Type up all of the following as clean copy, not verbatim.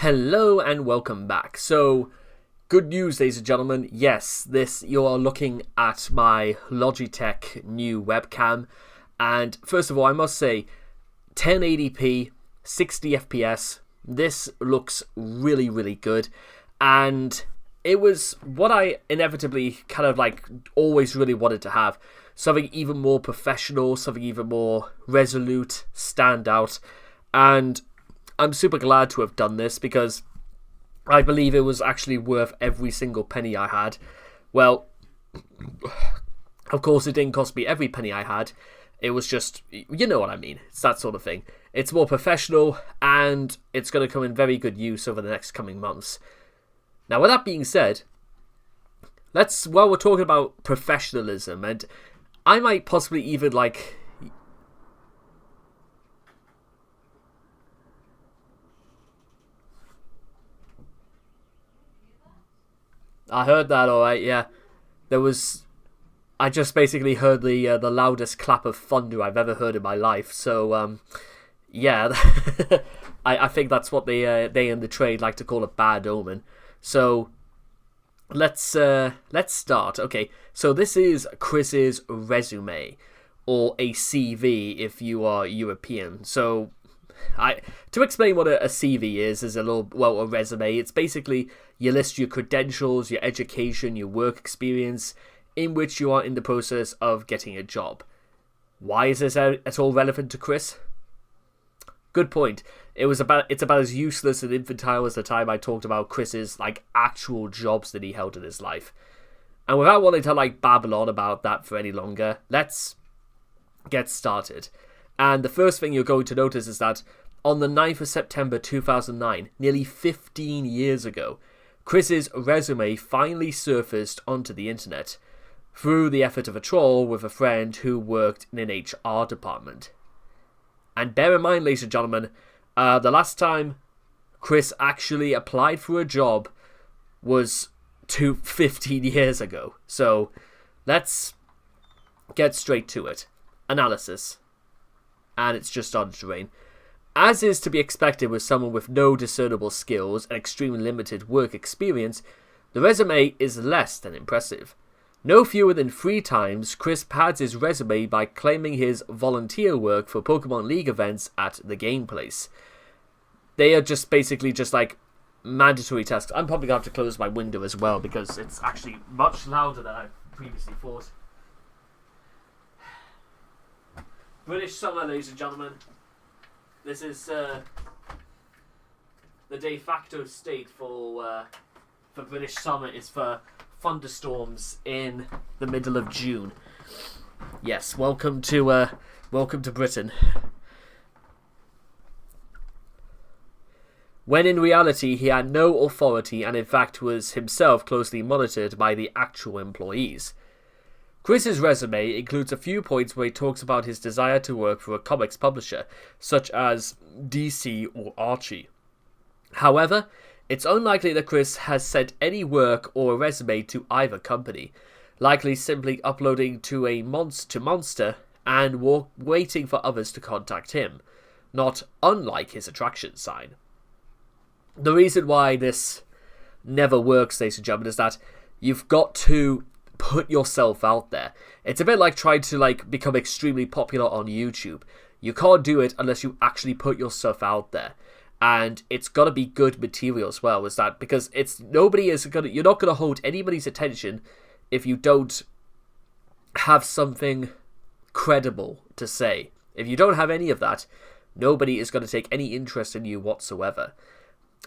Hello and welcome back. So, good news, ladies and gentlemen. Yes, you are looking at my Logitech new webcam. And first of all, I must say, 1080p, 60 FPS, this looks really, really good. And it was what I inevitably kind of like always really wanted to have. Something even more professional, something even more resolute, stand out. And I'm super glad to have done this because I believe it was actually worth every single penny I had. Well, of course it didn't cost me every penny I had. It was just, you know what I mean. It's that sort of thing. It's more professional and it's going to come in very good use over the next coming months. Now, with that being said, while we're talking about professionalism, and I might possibly even like... I heard that, alright, yeah. I just basically heard the loudest clap of thunder I've ever heard in my life. So, yeah, I think that's what they in the trade like to call a bad omen. So, let's start. Okay, so this is Chris's resume, or a CV if you are European. So, to explain what a CV is a resume. It's basically you list your credentials, your education, your work experience, in which you are in the process of getting a job. Why is this at all relevant to Chris? Good point. It's about as useless and infantile as the time I talked about Chris's actual jobs that he held in his life. And without wanting to babble on about that for any longer, let's get started. And the first thing you're going to notice is that on the 9th of September 2009, nearly 15 years ago, Chris's resume finally surfaced onto the internet through the effort of a troll with a friend who worked in an HR department. And bear in mind, ladies and gentlemen, the last time Chris actually applied for a job was 15 years ago. So let's get straight to it. Analysis. And it's just started to rain. As is to be expected with someone with no discernible skills and extremely limited work experience, the resume is less than impressive. No fewer than 3 times, Chris pads his resume by claiming his volunteer work for Pokemon League events at the game place. They are just basically mandatory tasks. I'm probably going to have to close my window as well because it's actually much louder than I previously thought. British summer, ladies and gentlemen. This is the de facto state for British summer is for thunderstorms in the middle of June. Yes, welcome to Britain. When in reality he had no authority and in fact was himself closely monitored by the actual employees. Chris's resume includes a few points where he talks about his desire to work for a comics publisher, such as DC or Archie. However, it's unlikely that Chris has sent any work or a resume to either company, likely simply uploading to Monster and waiting for others to contact him, not unlike his attraction sign. The reason why this never works, ladies and gentlemen, is that you've got to put yourself out there. It's a bit like trying to become extremely popular on YouTube. You can't do it unless you actually put your stuff out there. And it's got to be good material as well, is that because you're not going to hold anybody's attention if you don't have something credible to say. If you don't have any of that, nobody is going to take any interest in you whatsoever.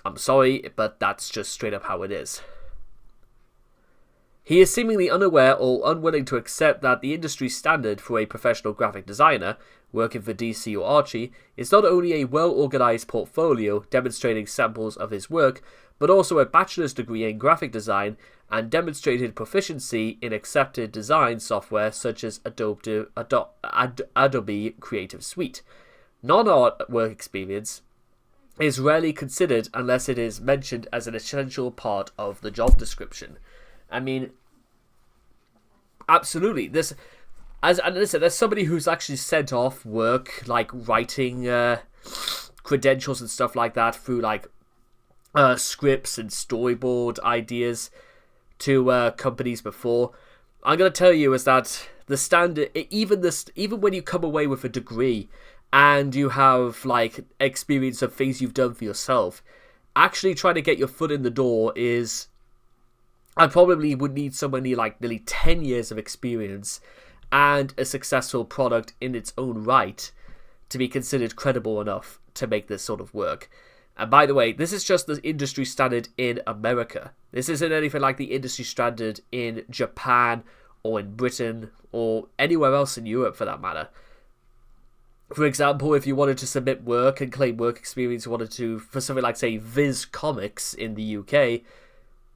I'm sorry, but that's just straight up how it is. He is seemingly unaware or unwilling to accept that the industry standard for a professional graphic designer working for DC or Archie is not only a well-organized portfolio demonstrating samples of his work, but also a bachelor's degree in graphic design and demonstrated proficiency in accepted design software such as Adobe Creative Suite. Non-art work experience is rarely considered unless it is mentioned as an essential part of the job description. I mean, absolutely. There's somebody who's actually sent off work, writing credentials and stuff like that through, scripts and storyboard ideas to companies before. I'm gonna tell you is that the standard, even when you come away with a degree and you have like experience of things you've done for yourself, actually trying to get your foot in the door is, I probably would need somebody like nearly 10 years of experience and a successful product in its own right to be considered credible enough to make this sort of work. And by the way, this is just the industry standard in America. This isn't anything like the industry standard in Japan or in Britain or anywhere else in Europe for that matter. For example, if you wanted to submit work and claim work experience, you wanted to, for something like, say, Viz Comics in the UK,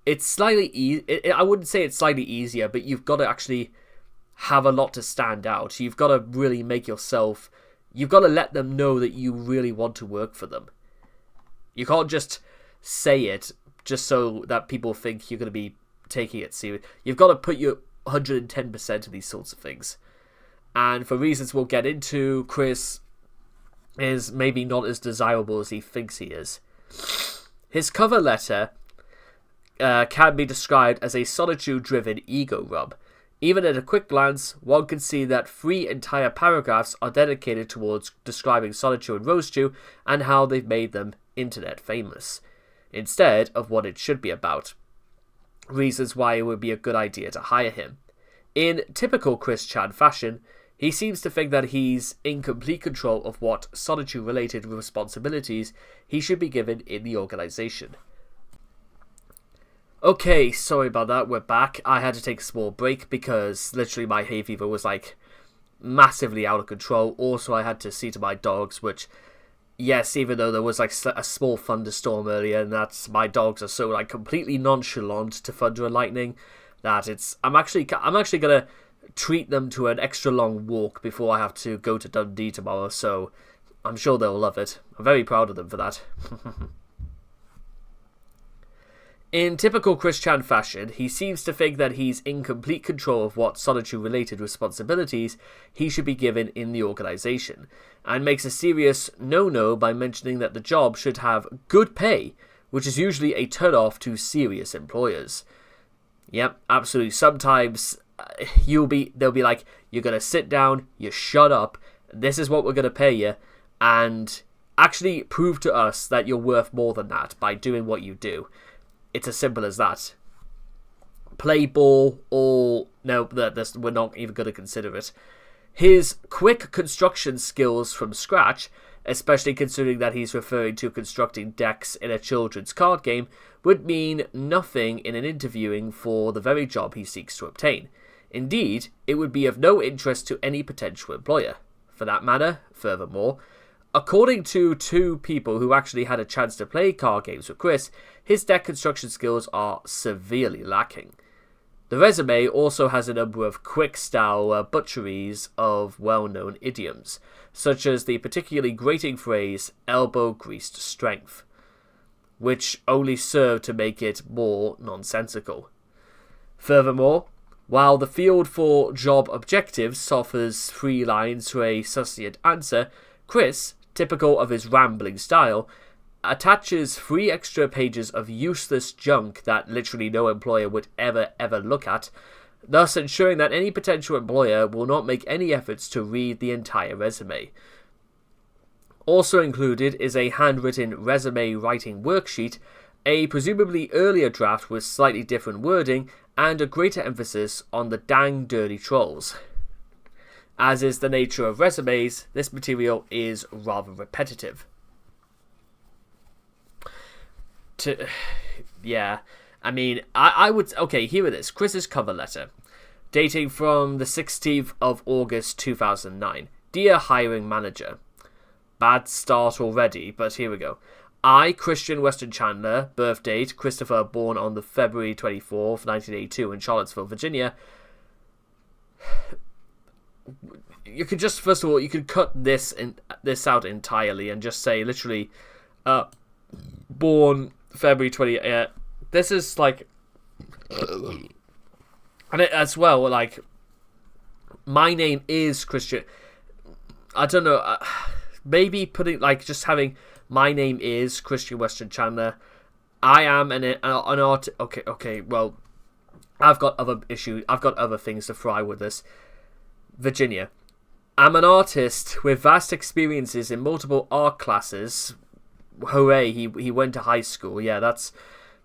it's slightly I wouldn't say it's slightly easier, but you've got to actually have a lot to stand out. You've got to really make yourself, you've got to let them know that you really want to work for them. You can't just say it just so that people think you're going to be taking it serious. You've got to put your 110% of these sorts of things. And for reasons we'll get into, Chris is maybe not as desirable as he thinks he is. His cover letter can be described as a solitude-driven ego rub. Even at a quick glance, one can see that 3 entire paragraphs are dedicated towards describing Solitude and Roastew and how they've made them internet famous, instead of what it should be about. Reasons why it would be a good idea to hire him. In typical Chris Chan fashion, he seems to think that he's in complete control of what Solitude-related responsibilities he should be given in the organization. Okay, sorry about that, we're back. I had to take a small break because literally my hay fever was like massively out of control. Also, I had to see to my dogs, which, yes, even though there was like a small thunderstorm earlier, and that's, my dogs are so like completely nonchalant to thunder and lightning that I'm actually gonna treat them to an extra long walk before I have to go to Dundee tomorrow, so I'm sure they'll love it. I'm very proud of them for that. In typical Chris Chan fashion, he seems to think that he's in complete control of what Solitude-related responsibilities he should be given in the organization, and makes a serious no-no by mentioning that the job should have good pay, which is usually a turn-off to serious employers. Yep, absolutely. Sometimes they'll be like, you're going to sit down, you shut up, this is what we're going to pay you, and actually prove to us that you're worth more than that by doing what you do. It's as simple as that. Play ball, or no, we're not even going to consider it. His quick construction skills from scratch, especially considering that he's referring to constructing decks in a children's card game, would mean nothing in an interviewing for the very job he seeks to obtain. Indeed, it would be of no interest to any potential employer. For that matter, furthermore, according to 2 people who actually had a chance to play card games with Chris, his deck construction skills are severely lacking. The resume also has a number of quick-style butcheries of well-known idioms, such as the particularly grating phrase, elbow-greased strength, which only serve to make it more nonsensical. Furthermore, while the field for job objectives offers 3 lines to a succinct answer, Chris, typical of his rambling style, attaches 3 extra pages of useless junk that literally no employer would ever look at, thus ensuring that any potential employer will not make any efforts to read the entire resume. Also included is a handwritten resume writing worksheet, a presumably earlier draft with slightly different wording, and a greater emphasis on the dang dirty trolls. As is the nature of resumes, this material is rather repetitive. I would... Okay, here it is. Chris's cover letter. Dating from the 16th of August 2009. Dear hiring manager. Bad start already, but here we go. I, Christian Weston Chandler, birth date, Christopher, born on the February 24th, 1982 in Charlottesville, Virginia. You could just, first of all, you could cut this out entirely and just say, literally, born February 20th. This is, like, and it, as well, like, my name is Christian. I don't know, maybe putting, like, just having... My name is Christian Weston Chandler. I am an art. Okay. Well, I've got other issues. I've got other things to fry with this. Virginia. I'm an artist with vast experiences in multiple art classes. Hooray! He went to high school. Yeah, that's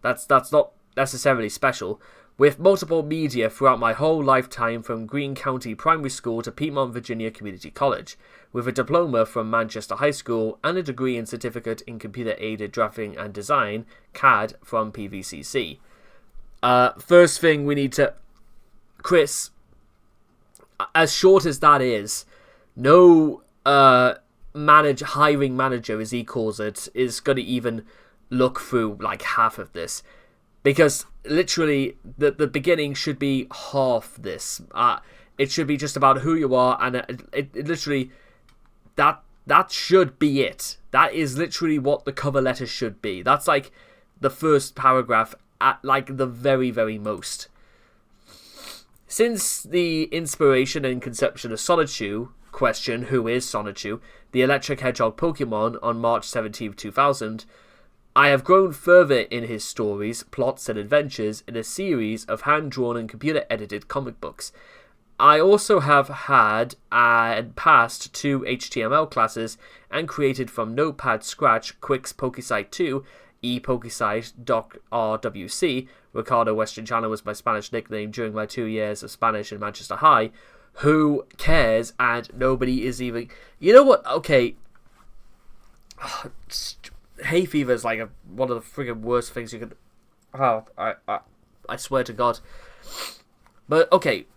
not necessarily special. With multiple media throughout my whole lifetime, from Greene County Primary School to Piedmont, Virginia Community College, with a diploma from Manchester High School and a degree and certificate in computer-aided drafting and design, CAD, from PVCC. First thing we need to... Chris, as short as that is, no hiring manager, as he calls it, is going to even look through like half of this. Because literally, the beginning should be half this. It should be just about who you are, and it literally, that should be it. That is literally what the cover letter should be. That's like the first paragraph at like the very, very most. Since the inspiration and conception of Sonichu, question, who is Sonichu, the electric hedgehog Pokemon, on March 17, 2000, I have grown further in his stories, plots, and adventures in a series of hand-drawn and computer-edited comic books. I also have had and passed 2 HTML classes and created from Notepad Scratch Quick's Pokesite 2, ePokesite.rwc. Ricardo Western Channel was my Spanish nickname during my 2 years of Spanish in Manchester High. Who cares? And nobody is even... You know what? Okay. Hay fever is like one of the friggin' worst things you could... Oh, I swear to God. But, okay.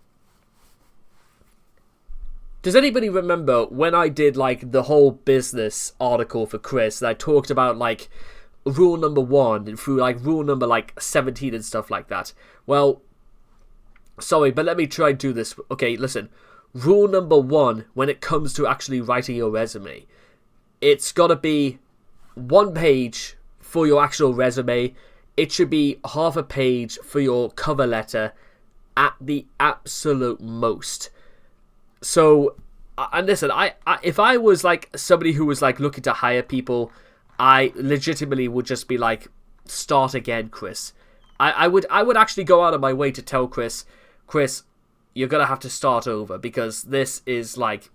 Does anybody remember when I did, like, the whole business article for Chris, that I talked about, like, rule number 1 and through, like, rule number, like, 17 and stuff like that? Well, sorry, but let me try and do this. Okay, listen. Rule number 1, when it comes to actually writing your resume, it's gotta be 1 page for your actual resume. It should be half a page for your cover letter at the absolute most. So, and listen, if I was like somebody who was like looking to hire people, I legitimately would just be like, start again, Chris. I would actually go out of my way to tell Chris, you're gonna have to start over, because this is like,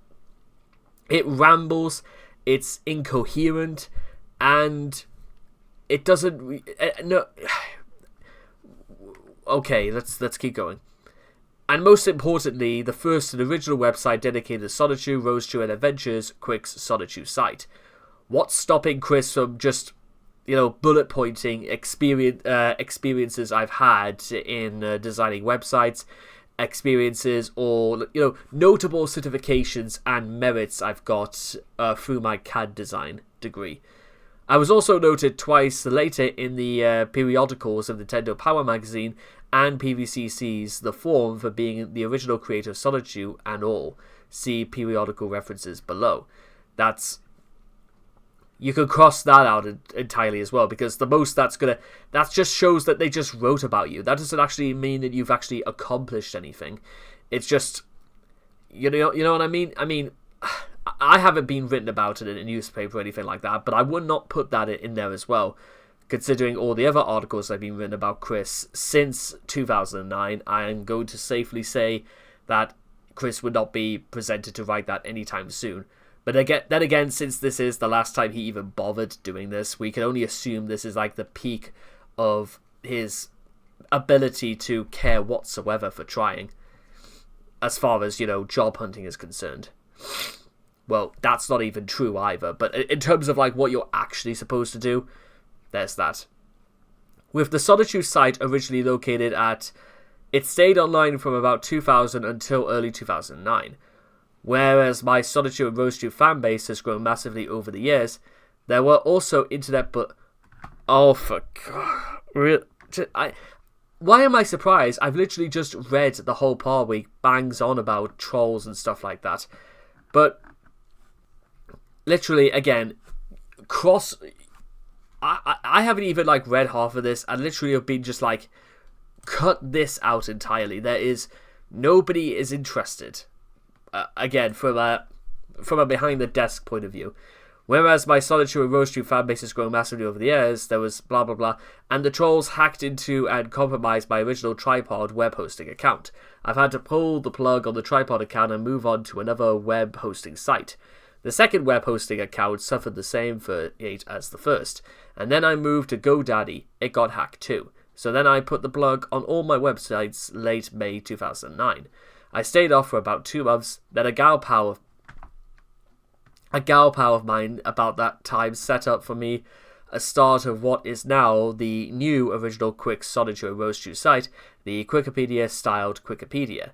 it rambles, it's incoherent, and it doesn't... No. Okay, let's keep going. And most importantly, the first and original website dedicated to Sonichu, Rosechu, and Adventures, Quick's Sonichu site. What's stopping Chris from just, bullet pointing experiences I've had in designing websites, experiences, or, notable certifications and merits I've got through my CAD design degree. I was also noted twice later in the periodicals of Nintendo Power Magazine and PVCC's The Forum for being the original creator of Sonichu and all. See periodical references below. You can cross that out entirely as well, because the most that just shows that they just wrote about you. That doesn't actually mean that you've actually accomplished anything. It's just, you know what I mean? I mean, I haven't been written about it in a newspaper or anything like that, but I would not put that in there as well. Considering all the other articles I've been written about Chris since 2009, I am going to safely say that Chris would not be presented to write that anytime soon. But then again, since this is the last time he even bothered doing this, we can only assume this is like the peak of his ability to care whatsoever for trying, as far as, job hunting is concerned. Well, that's not even true either, but in terms of like what you're actually supposed to do, there's that. With the Sonichu site originally located at... It stayed online from about 2000 until early 2009. Whereas my Sonichu and Rosechu fanbase has grown massively over the years, there were also internet Oh, for God. Why am I surprised? I've literally just read the whole part where he bangs on about trolls and stuff like that. But, literally, again, I haven't even, like, read half of this. I literally have been just, like, cut this out entirely. Nobody is interested. Again, from a behind-the-desk point of view. Whereas my Solitude and RoseTube fan base has grown massively over the years, there was blah blah blah, and the trolls hacked into and compromised my original tripod web hosting account. I've had to pull the plug on the tripod account and move on to another web hosting site. The second web hosting account suffered the same fate as the first, and then I moved to GoDaddy. It got hacked too. So then I put the plug on all my websites late May 2009. I stayed off for about 2 months, then a gal pal of mine about that time set up for me a start of what is now the new original Quick Solitude and RoseTube site, the Wikipedia-styled Wikipedia.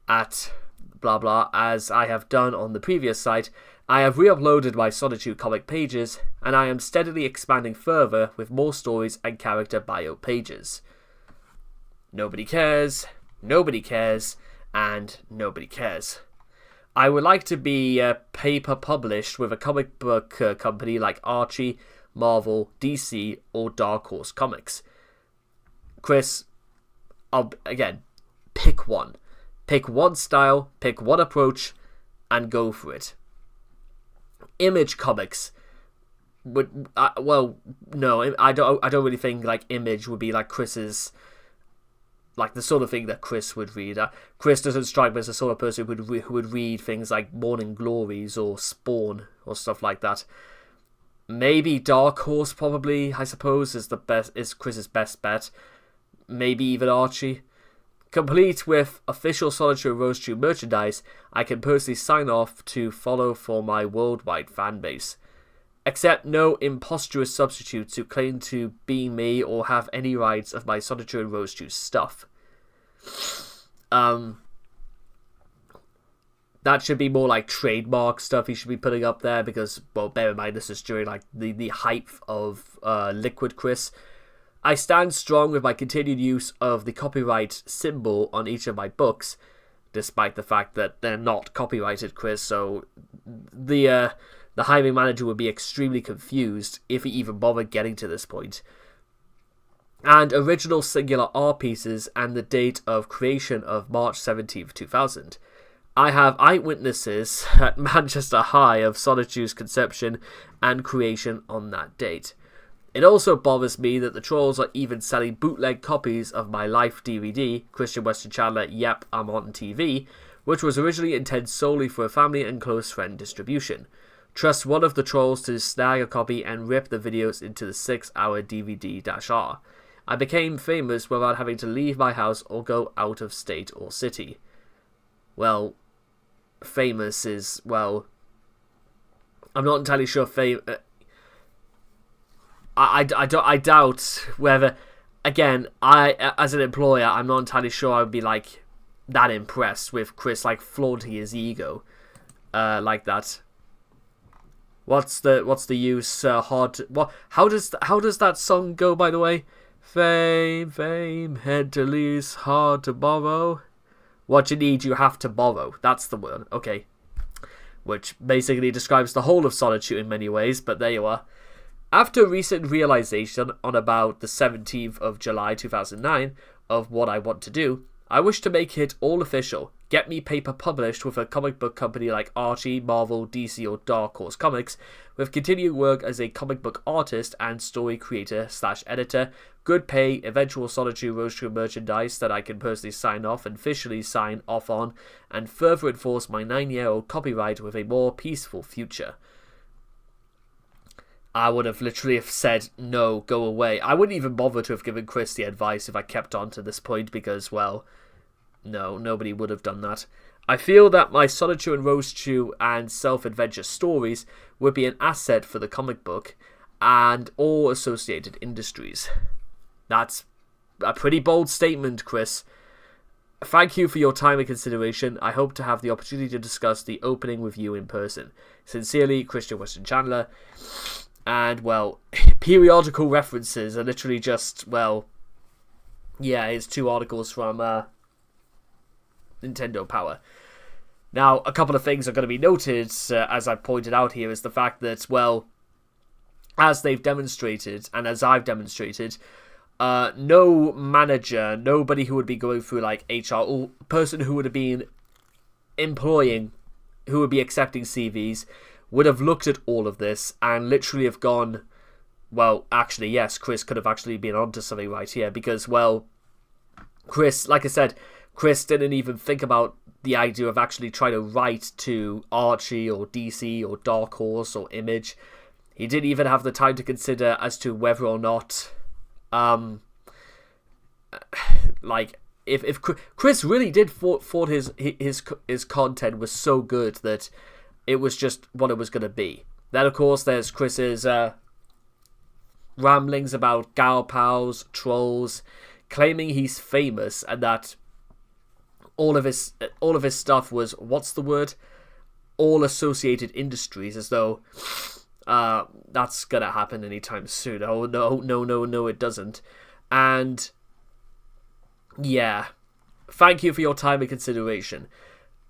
At blah blah, as I have done on the previous site, I have re-uploaded my Solitude comic pages, and I am steadily expanding further with more stories and character bio pages. Nobody cares, and nobody cares. I would like to be paper published with a comic book company like Archie, Marvel, DC, or Dark Horse Comics. Chris, again, pick one. Pick one style, pick one approach, and go for it. Image Comics would, no, I don't really think like Image would be like Chris's, like the sort of thing that Chris would read. Chris doesn't strike me as the sort of person who would read things like Morning Glories or Spawn or stuff like that. Maybe Dark Horse, probably, I suppose, is Chris's best bet. Maybe even Archie. Complete with official Solitude and RoseTube merchandise, I can personally sign off to follow for my worldwide fanbase. Accept no imposterous substitutes who claim to be me or have any rights of my Solitude and RoseTube stuff. That should be more like trademark stuff he should be putting up there because, well, bear in mind this is during like the hype of Liquid Chris. I stand strong with my continued use of the copyright symbol on each of my books, despite the fact that they're not copyrighted, Chris, so the hiring manager would be extremely confused if he even bothered getting to this point. And original singular art pieces and the date of creation of March 17th, 2000. I have eyewitnesses at Manchester High of Solitude's conception and creation on that date. It also bothers me that the trolls are even selling bootleg copies of my Life DVD, Christian Weston Chandler, Yep, I'm on TV, which was originally intended solely for a family and close friend distribution. Trust one of the trolls to snag a copy and rip the videos into the 6-hour DVD-R. I became famous without having to leave my house or go out of state or city. Well, famous is, well, I'm not entirely sure I doubt whether, again, as an employer, I'm not entirely sure I would be like that impressed with Chris like flaunting his ego like that. What's the use? What? How does that song go, by the way? Fame, head to lose, hard to borrow. What you need, you have to borrow. That's the word. Okay, which basically describes the whole of Solitude in many ways. But there you are. After recent realization on about the 17th of July 2009 of what I want to do, I wish to make it all official. Get me paper published with a comic book company like Archie, Marvel, DC or Dark Horse Comics, with continued work as a comic book artist and story creator / editor, good pay, eventual Solitude RoseTube merchandise that I can personally sign off and officially sign off on, and further enforce my 9-year-old copyright with a more peaceful future. I would have literally said, no, go away. I wouldn't even bother to have given Chris the advice if I kept on to this point because, well, no, nobody would have done that. I feel that my Solitude and RoseTube and self-adventure stories would be an asset for the comic book and all associated industries. That's a pretty bold statement, Chris. Thank you for your time and consideration. I hope to have the opportunity to discuss the opening with you in person. Sincerely, Christian Weston Chandler. And, well, periodical references are literally just, well, yeah, it's 2 articles from Nintendo Power. Now, a couple of things are going to be noted, as I pointed out here, is the fact that, well, as they've demonstrated, and as I've demonstrated, no manager, nobody who would be going through, like, HR, or person who would have been employing, who would be accepting CVs, would have looked at all of this and literally have gone, well, actually, yes, Chris could have actually been onto something right here, because, well, Chris, like I said, Chris didn't even think about the idea of actually trying to write to Archie or DC or Dark Horse or Image. He didn't even have the time to consider as to whether or not, like, if Chris really did thought his content was so good that it was just what it was going to be. Then, of course, there's Chris's ramblings about gal pals, trolls, claiming he's famous and that all of his stuff was, what's the word? All associated industries, as though that's gonna happen anytime soon. Oh no, it doesn't. And yeah, thank you for your time and consideration.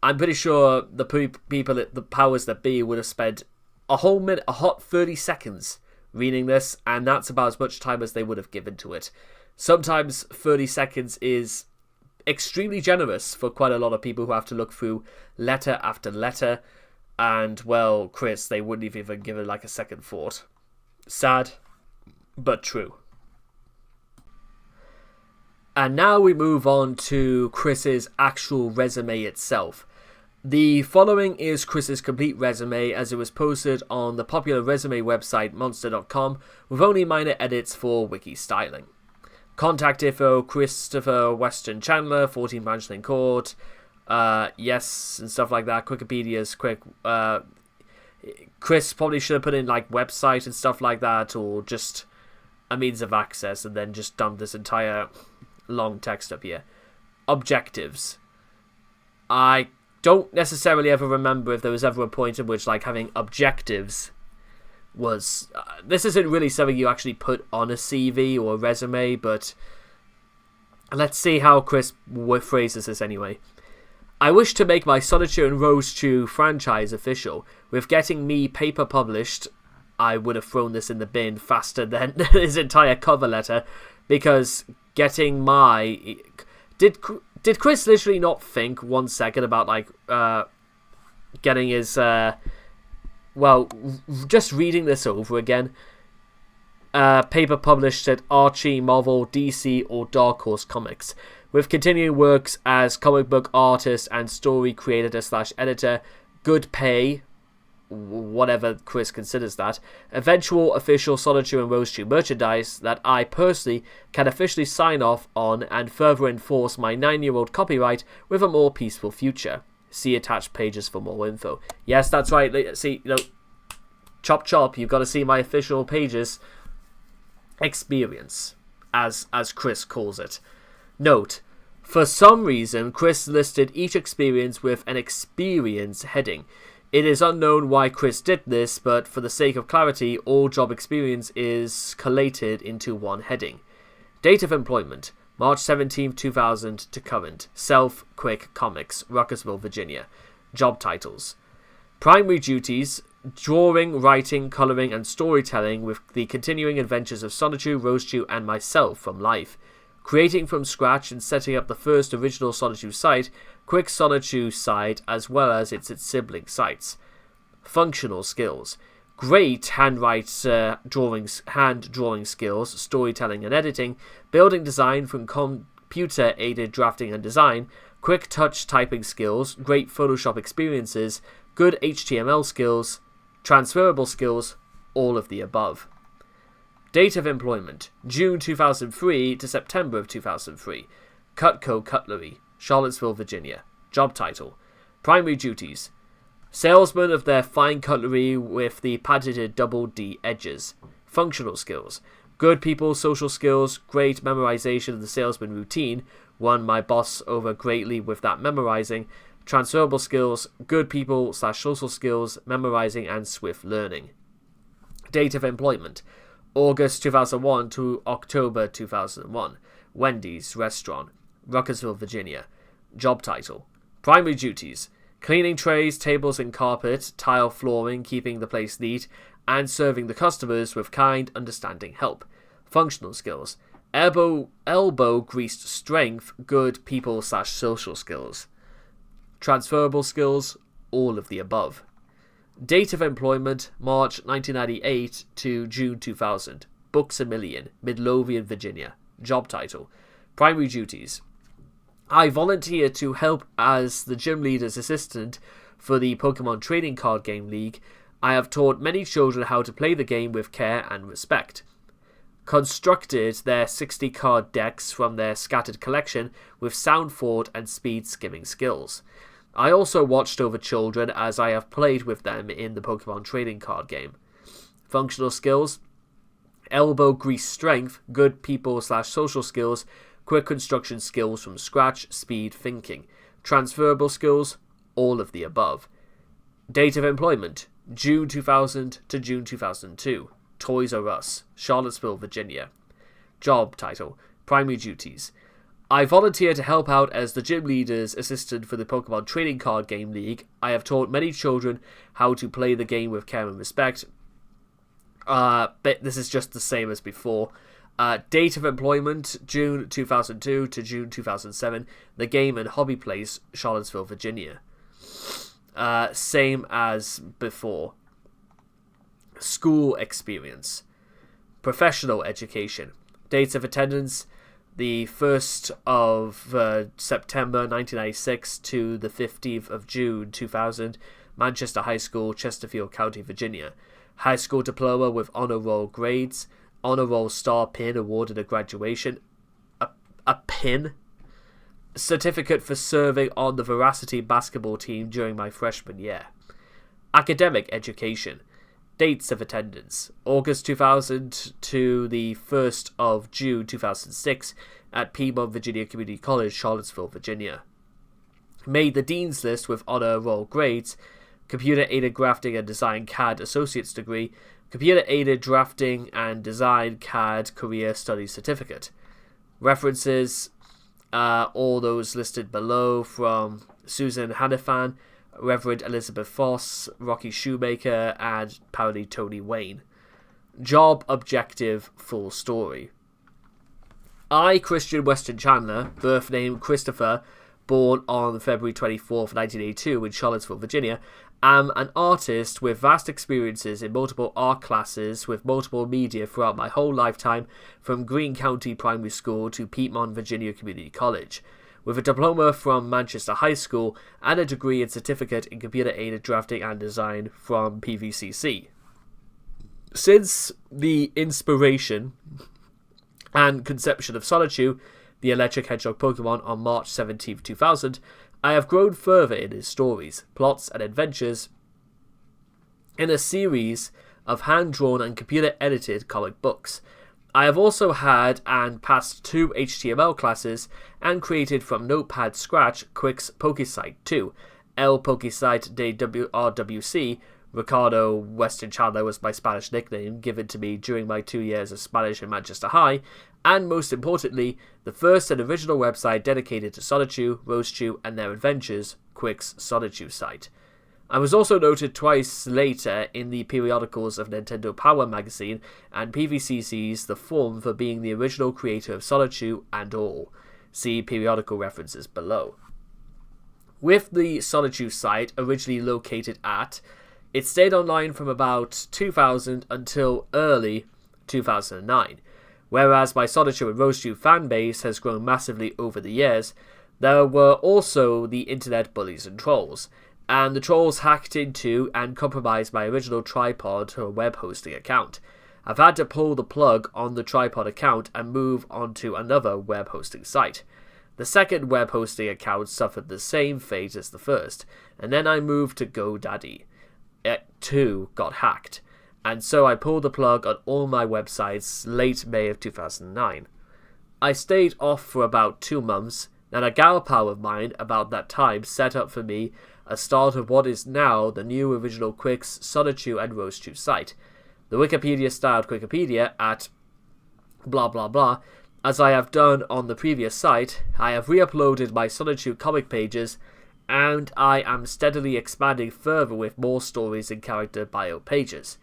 I'm pretty sure the people at the powers that be would have spent a whole minute, a hot 30 seconds reading this, and that's about as much time as they would have given to it. Sometimes 30 seconds is extremely generous for quite a lot of people who have to look through letter after letter, and, well, Chris, they wouldn't have even given like a second thought. Sad, but true. And now we move on to Chris's actual resume itself. The following is Chris's complete resume as it was posted on the popular resume website monster.com with only minor edits for wiki styling. Contact info: Christopher Weston Chandler, 14 Branch Lane Court, yes, and stuff like that. Wikipedia's quick. Chris probably should have put in like website and stuff like that, or just a means of access, and then just dump this entire long text up here. Objectives. I don't necessarily ever remember if there was ever a point in which like having objectives was... this isn't really something you actually put on a CV or a resume, but let's see how Chris phrases this anyway. I wish to make my Sonichu and Rosechu franchise official. With getting me paper published, I would have thrown this in the bin faster than his entire cover letter, because getting my... Did Chris literally not think 1 second about, like, getting his, well, just reading this over again, paper published at Archie, Marvel, DC, or Dark Horse Comics, with continuing works as comic book artist and story creator / editor, good pay, whatever Chris considers that, eventual official Sonichu and Rosechu merchandise that I personally can officially sign off on and further enforce my 9-year-old copyright with a more peaceful future. See attached pages for more info. Yes, that's right. See, you know, chop chop, you've got to see my official pages. Experience, as Chris calls it. Note, for some reason, Chris listed each experience with an experience heading. It is unknown why Chris did this, but for the sake of clarity, all job experience is collated into one heading. Date of employment, March 17, 2000 to current. Self, Quick Comics, Ruckersville, Virginia. Job titles. Primary duties, drawing, writing, colouring, and storytelling with the continuing adventures of Sonichu, Rosechu, and myself from life. Creating from scratch and setting up the first original Sonichu site, Quick Sonichu site, as well as its sibling sites. Functional skills. Great hand drawing skills, storytelling and editing, building design from computer-aided drafting and design, quick touch typing skills, great Photoshop experiences, good HTML skills, transferable skills, all of the above. Date of employment, June 2003 to September of 2003. Cutco Cutlery, Charlottesville, Virginia. Job title, primary duties, salesman of their fine cutlery with the patented double D edges. Functional skills, good people, social skills, great memorization of the salesman routine, won my boss over greatly with that memorizing. Transferable skills, good people / social skills, memorizing and swift learning. Date of employment, August 2001 to October 2001. Wendy's Restaurant, Ruckersville, Virginia. Job title, primary duties, cleaning trays, tables and carpet, tile flooring, keeping the place neat, and serving the customers with kind, understanding help. Functional skills, elbow greased strength, good people / social skills. Transferable skills, all of the above. Date of employment, March 1998 to June 2000. Books a Million, Midlothian, Virginia. Job title, primary duties. I volunteer to help as the gym leader's assistant for the Pokemon Trading Card Game League. I have taught many children how to play the game with care and respect. Constructed their 60 card decks from their scattered collection with sound thought and speed skimming skills. I also watched over children as I have played with them in the Pokemon Trading Card game. Functional skills: elbow grease strength, good people/social skills, quick construction skills from scratch, speed thinking. Transferable skills: all of the above. Date of employment: June 2000 to June 2002. Toys R Us, Charlottesville, Virginia. Job title, primary duties. I volunteer to help out as the gym leader's assistant for the Pokemon Trading Card Game League. I have taught many children how to play the game with care and respect. But this is just the same as before. Date of employment, June 2002 to June 2007. The game and hobby place, Charlottesville, Virginia. Same as before. School experience. Professional education. Dates of attendance, the 1st of September 1996 to the 15th of June 2000. Manchester High School, Chesterfield County, Virginia. High school diploma with honor roll grades. Honor roll star pin awarded at graduation. A pin? Certificate for serving on the Veracity basketball team during my freshman year. Academic education. Dates of attendance: August 2000 to the 1st of June 2006 at Piedmont Virginia Community College, Charlottesville, Virginia. Made the Dean's List with honor roll grades. Computer-aided drafting and design CAD associate's degree. Computer-aided drafting and design CAD career study certificate. References: all those listed below, from Susan Hannafan, Reverend Elizabeth Foss, Rocky Shoemaker, and apparently Tony Wayne. Job objective, full story. I, Christian Weston Chandler, birth name Christopher, born on February 24th, 1982 in Charlottesville, Virginia, am an artist with vast experiences in multiple art classes with multiple media throughout my whole lifetime, from Greene County Primary School to Piedmont Virginia Community College. With a diploma from Manchester High School and a degree and certificate in computer-aided drafting and design from PVCC. Since the inspiration and conception of Sonichu, the electric hedgehog Pokemon, on March 17, 2000, I have grown further in his stories, plots, and adventures in a series of hand-drawn and computer-edited comic books. I have also had and passed 2 HTML classes and created from Notepad Scratch Quick's Pokesite 2, El Pokesite de RWC. Ricardo Weston Chandler was my Spanish nickname given to me during my 2 years of Spanish in Manchester High, and most importantly, the first and original website dedicated to Sonichu, Rosechu, and their adventures, Quick's Sonichu site. I was also noted twice later in the periodicals of Nintendo Power magazine and PVCC's The Form for being the original creator of Sonichu and all. See periodical references below. With the Sonichu site originally located at, it stayed online from about 2000 until early 2009. Whereas my Sonichu and Rosechu fanbase has grown massively over the years, there were also the internet bullies and trolls, and the trolls hacked into and compromised my original tripod or web hosting account. I've had to pull the plug on the tripod account and move on to another web hosting site. The second web hosting account suffered the same fate as the first, and then I moved to GoDaddy. It too got hacked, and so I pulled the plug on all my websites late May of 2009. I stayed off for about 2 months, and a gal pal of mine about that time set up for me a start of what is now the new original Quick's Sonichu and Rosechu site. The Wikipedia-styled Wikipedia at blah blah blah. As I have done on the previous site, I have re-uploaded my Sonichu comic pages, and I am steadily expanding further with more stories and character bio pages.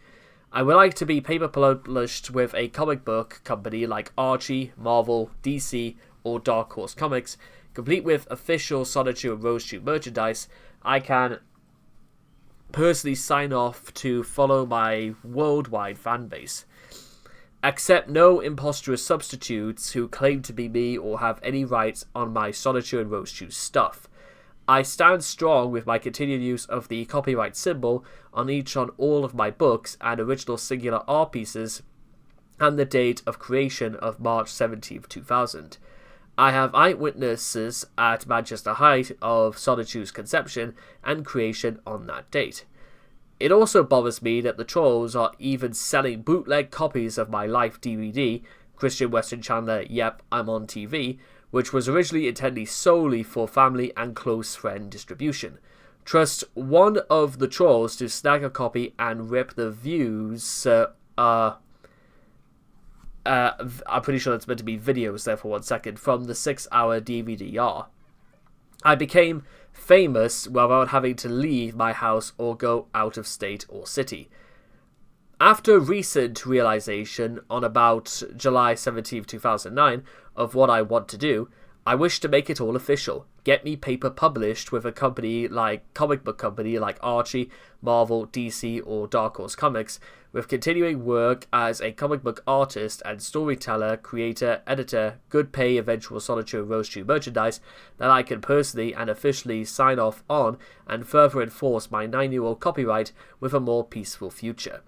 I would like to be paper published with a comic book company like Archie, Marvel, DC, or Dark Horse Comics, complete with official Sonichu and Rosechu merchandise. I can personally sign off to follow my worldwide fan base. Accept no imposterous substitutes who claim to be me or have any rights on my Solitaire and Rose Juice stuff. I stand strong with my continued use of the copyright symbol on all of my books and original singular art pieces and the date of creation of March 17th, 2000. I have eyewitnesses at Manchester Height of Solitude's conception and creation on that date. It also bothers me that the trolls are even selling bootleg copies of my Life DVD, Christian Weston Chandler, Yep, I'm on TV, which was originally intended solely for family and close friend distribution. Trust one of the trolls to snag a copy and rip the views. I'm pretty sure that's meant to be videos there for 1 second, from the 6-hour DVD-R. I became famous without having to leave my house or go out of state or city. After recent realization on about July 17, 2009 of what I want to do, I wish to make it all official. Get me paper published with a comic book company like Archie, Marvel, DC or Dark Horse Comics, with continuing work as a comic book artist and storyteller, creator, editor, good pay eventual Solitaire Rose Tree merchandise that I can personally and officially sign off on and further enforce my 9-year-old copyright with a more peaceful future.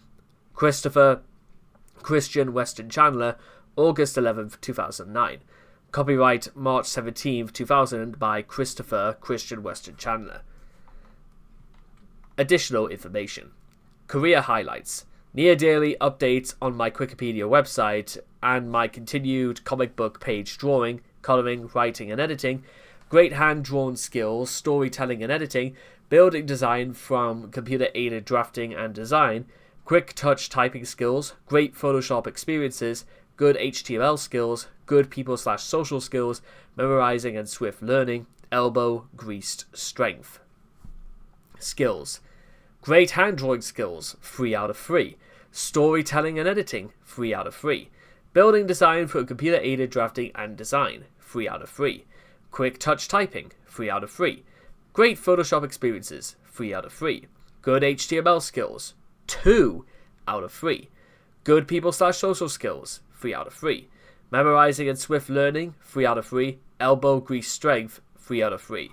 Christian Weston Chandler, August 11th, 2009. Copyright March 17th, 2000 by Christian Weston Chandler. Additional information. Career highlights. Near daily updates on my Wikipedia website and my continued comic book page drawing, coloring, writing and editing, great hand-drawn skills, storytelling and editing, building design from computer-aided drafting and design, quick touch typing skills, great Photoshop experiences, good HTML skills, good people/social skills, memorizing and swift learning, elbow greased strength. Skills. Great hand drawing skills, 3 out of 3. Storytelling and editing, 3 out of 3. Building design for computer aided drafting and design, 3 out of 3. Quick touch typing, 3 out of 3. Great Photoshop experiences, 3 out of 3. Good HTML skills, 2 out of 3. Good people/social skills, 3 out of 3. Memorizing and swift learning, 3 out of 3. Elbow grease strength, 3 out of 3.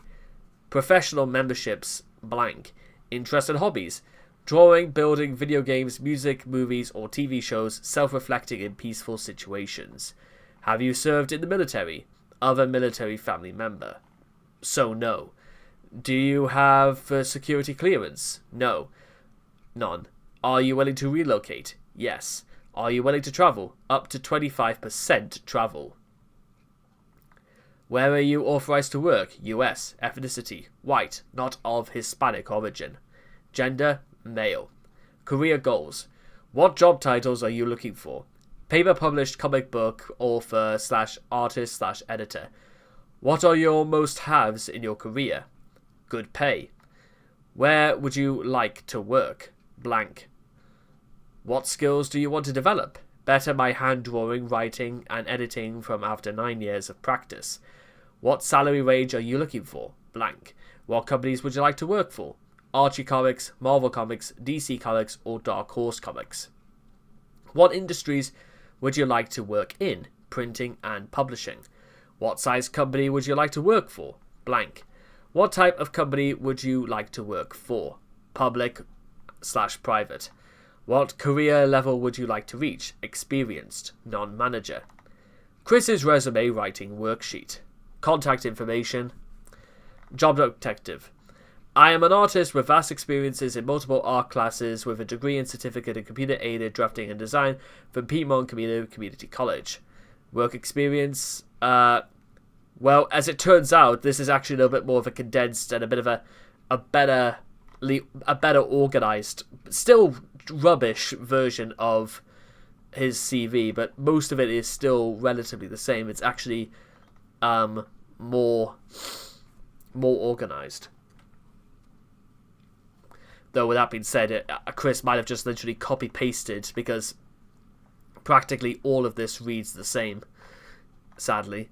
Professional memberships, blank. Interests and hobbies. Drawing, building, video games, music, movies, or TV shows, self-reflecting in peaceful situations. Have you served in the military? Other military family member. So no. Do you have security clearance? No. None. Are you willing to relocate? Yes. Are you willing to travel? Up to 25% travel. Where are you authorized to work? US. Ethnicity. White, not of Hispanic origin. Gender. Male. Career goals. What job titles are you looking for? Paper published comic book author/artist/editor. What are your must-haves in your career? Good pay. Where would you like to work? Blank. What skills do you want to develop? Better my hand drawing, writing, and editing from after 9 years of practice. What salary range are you looking for? Blank. What companies would you like to work for? Archie Comics, Marvel Comics, DC Comics, or Dark Horse Comics. What industries would you like to work in? Printing and publishing. What size company would you like to work for? Blank. What type of company would you like to work for? Public/private. What career level would you like to reach? Experienced, non-manager. Chris's resume writing worksheet. Contact information. Job detective. I am an artist with vast experiences in multiple art classes with a degree and certificate in computer-aided drafting and design from Piedmont Community College. Work experience, well, as it turns out, this is actually a little bit more of a condensed and a bit of a better organized, still rubbish version of his CV, but most of it is still relatively the same. It's actually more organized. Though with that being said, Chris might have just literally copy-pasted, because practically all of this reads the same, sadly.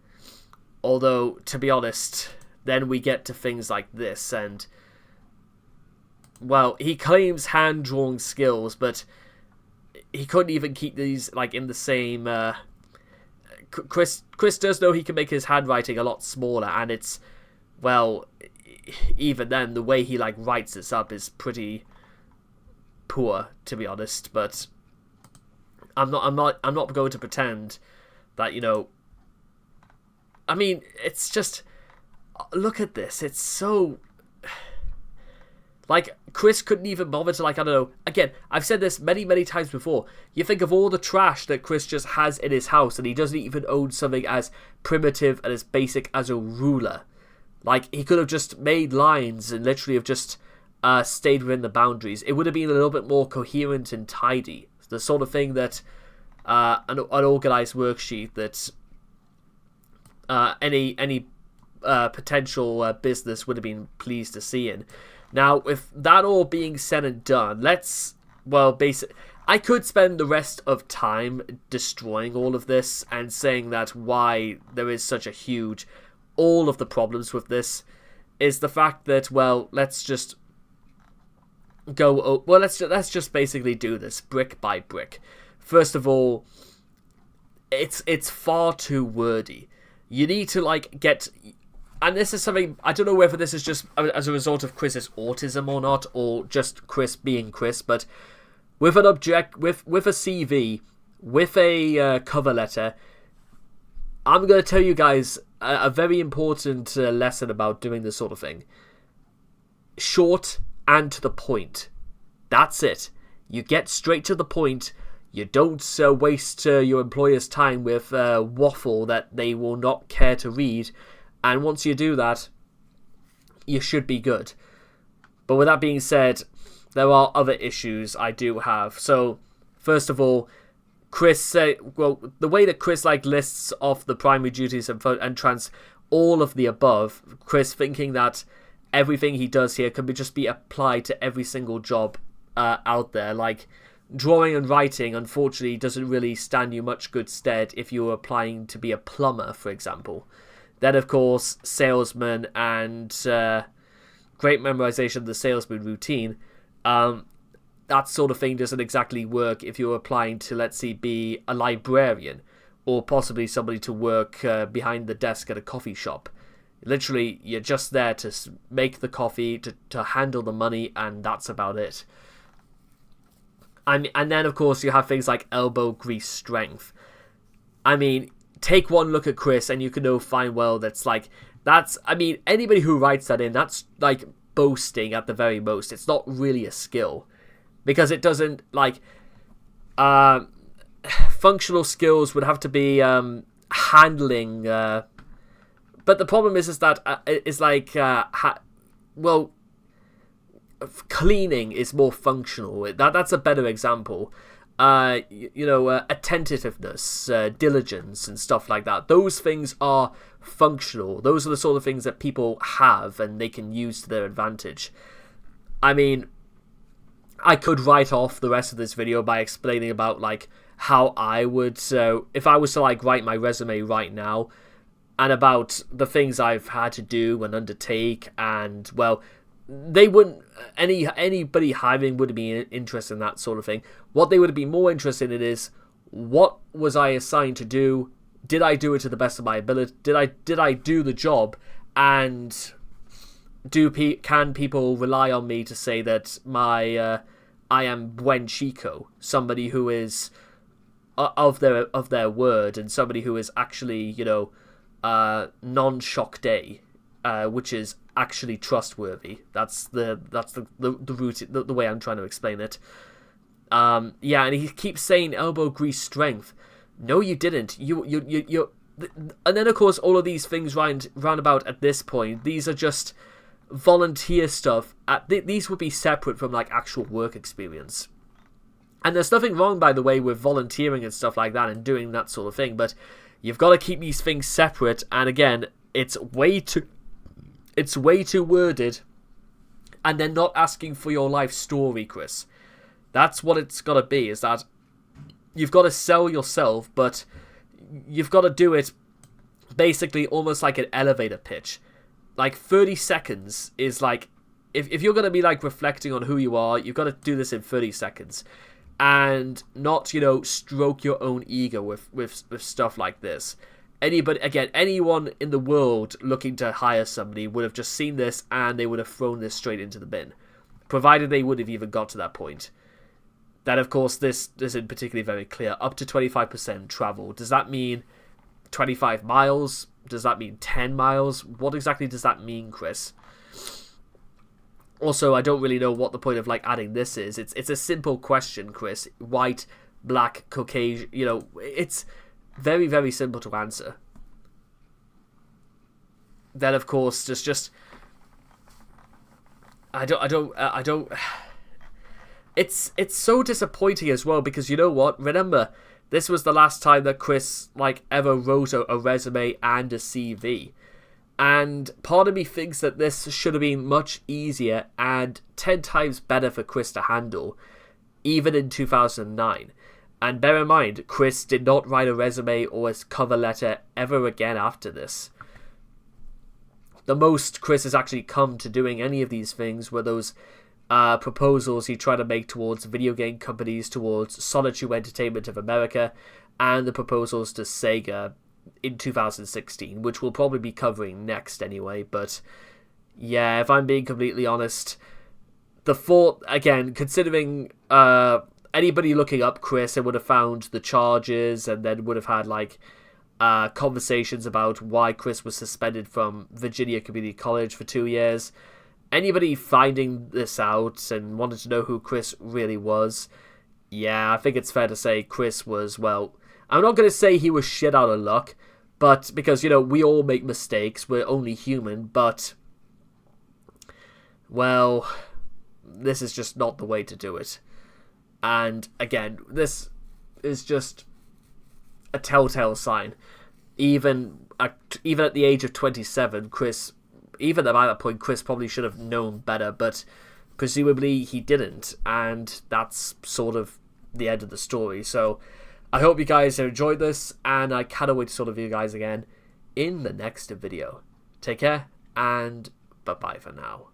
Although, to be honest, then we get to things like this, and well, he claims hand-drawing skills, but he couldn't even keep these like in the same. Chris does know he can make his handwriting a lot smaller, and it's, well, even then the way he like writes this up is pretty poor, to be honest. But I'm not going to pretend that, you know. I mean, it's just, look at this. It's so, like, Chris couldn't even bother to, like, I don't know. Again, I've said this many, many times before. You think of all the trash that Chris just has in his house, and he doesn't even own something as primitive and as basic as a ruler. Like, he could have just made lines and literally have just stayed within the boundaries. It would have been a little bit more coherent and tidy. The sort of thing that an organized worksheet that any potential business would have been pleased to see in. Now, with that all being said and done, I could spend the rest of time destroying all of this and saying that why there is such a huge, all of the problems with this is the fact that, well, let's just basically do this brick by brick. First of all, it's far too wordy. You need to, like, get... And this is something, I don't know whether this is just as a result of Chris's autism or not, or just Chris being Chris, but with an with a CV, with a cover letter, I'm going to tell you guys a very important lesson about doing this sort of thing. Short and to the point. That's it. You get straight to the point. You don't waste your employer's time with waffle that they will not care to read. And once you do that, you should be good. But with that being said, there are other issues I do have. So, first of all, the way that Chris lists off the primary duties and trans all of the above, Chris thinking that everything he does here can just be applied to every single job out there. Like, drawing and writing, unfortunately, doesn't really stand you much good stead if you're applying to be a plumber, for example. Then, of course, salesman and great memorization of the salesman routine. That sort of thing doesn't exactly work if you're applying to, let's say, be a librarian or possibly somebody to work behind the desk at a coffee shop. Literally, you're just there to make the coffee, to handle the money, and that's about it. And then, of course, you have things like elbow grease strength. I mean, take one look at Chris and you can know fine well anybody who writes that in, that's like boasting at the very most. It's not really a skill because it doesn't, like, functional skills would have to be handling, but the problem is that it's like, cleaning is more functional. That's a better example. Attentiveness, diligence, and stuff like that. Those things are functional. Those are the sort of things that people have and they can use to their advantage. I mean, I could write off the rest of this video by explaining about, like, how I would, if I was to, like, write my resume right now, and about the things I've had to do and undertake, and, well, they wouldn't, anybody hiring wouldn't be interested in that sort of thing. What they would be more interested in is, what was I assigned to do? Did I do it to the best of my ability? Did I do the job? And can people rely on me to say that I am buen chico, somebody who is of their word, and somebody who is actually, non-shock day, which is actually trustworthy. That's the route, the way I'm trying to explain it. And he keeps saying elbow grease strength. No, you didn't. You and then, of course, all of these things roundabout at this point, these are just volunteer stuff. These would be separate from, like, actual work experience. And there's nothing wrong, by the way, with volunteering and stuff like that and doing that sort of thing, but you've got to keep these things separate. And again, it's way too worded, and they're not asking for your life story, Chris. That's what it's got to be, is that you've got to sell yourself, but you've got to do it basically almost like an elevator pitch. Like, 30 seconds is, like, if you're going to be like reflecting on who you are, you've got to do this in 30 seconds. And not, you know, stroke your own ego with stuff like this. Anyone in the world looking to hire somebody would have just seen this and they would have thrown this straight into the bin. Provided they would have even got to that point. That, of course, this isn't particularly very clear. Up to 25% travel. Does that mean 25 miles? Does that mean 10 miles? What exactly does that mean, Chris? Also, I don't really know what the point of, like, adding this is. It's a simple question, Chris. White, black, Caucasian, you know, it's very, very simple to answer. Then, of course, just I don't it's so disappointing as well, because you know what? Remember, this was the last time that Chris, like, ever wrote a resume and a CV. And part of me thinks that this should have been much easier and 10 times better for Chris to handle, even in 2009. And bear in mind, Chris did not write a resume or a cover letter ever again after this. The most Chris has actually come to doing any of these things were those proposals he tried to make towards video game companies, towards Solitude Entertainment of America, and the proposals to Sega in 2016, which we'll probably be covering next anyway. But yeah, if I'm being completely honest, the thought, again, considering anybody looking up Chris, they would have found the charges and then would have had like conversations about why Chris was suspended from Virginia Community College for 2 years. Anybody finding this out and wanted to know who Chris really was, yeah, I think it's fair to say Chris was, well, I'm not going to say he was shit out of luck, but because, you know, we all make mistakes, we're only human, but, well, this is just not the way to do it. And, again, this is just a telltale sign. Even at the age of 27, Chris, even at that point, Chris probably should have known better, but presumably he didn't, and that's sort of the end of the story. So I hope you guys have enjoyed this, and I cannot wait to sort of view you guys again in the next video. Take care, and bye-bye for now.